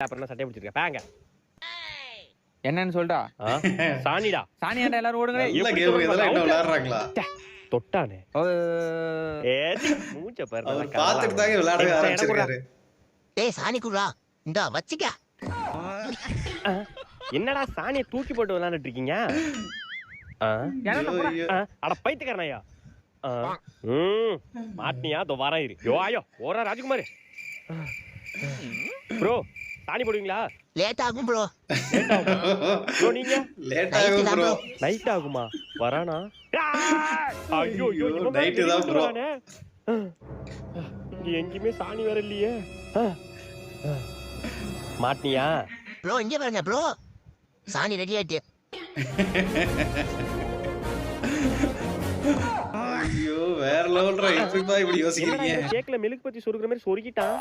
அப்புறம் சட்டை பிடிச்சிருக்க பாங்க என்னன்னு சொல்றா? சாணிடா. சாணியாண்டா எல்லாரும் ஓடுங்க. இல்ல கேம் இதெல்லாம் என்ன விளையாடுறாங்களா? தொட்டானே. மூஞ்ச பாரு. அவர் பாத்துட்டு தாங்க விளையாடவே ஆரம்பிச்சிருக்காரு. டேய் சாணி குடுறா. இந்தா வச்சிக்க. என்னடா சாணியை தூக்கி போட்டு விளையாண்டுட்டு இருக்கீங்க? அட பைத்தியக்காரனாயா? மாட்டினியா? தோ வரேன் இரு. யோ ஆயோ ஓரா ராஜகுமார். ப்ரோ சாணி போடுவீங்களா? லேட் ஆகும் ப்ரோ. ப்ரோ நீங்க லேட் ஆகும் ப்ரோ. நைட் ஆகுமா? வரானா? ஐயோ ஐயோ நைட் தான் ப்ரோ. இங்க எங்கயுமே சாணி வர இல்லையே. மாட்டினியா? ப்ரோ இங்க பாருங்க ப்ரோ. சாணி ரெடி ஆயிட்டு. ஐயோ வேற லெவல்ரா. எப்படிப்பா இப்படி யோசிக்கிறீங்க? கேக்ல மில்க் பத்தி சொருகுற மாதிரி சொருகிட்டான்.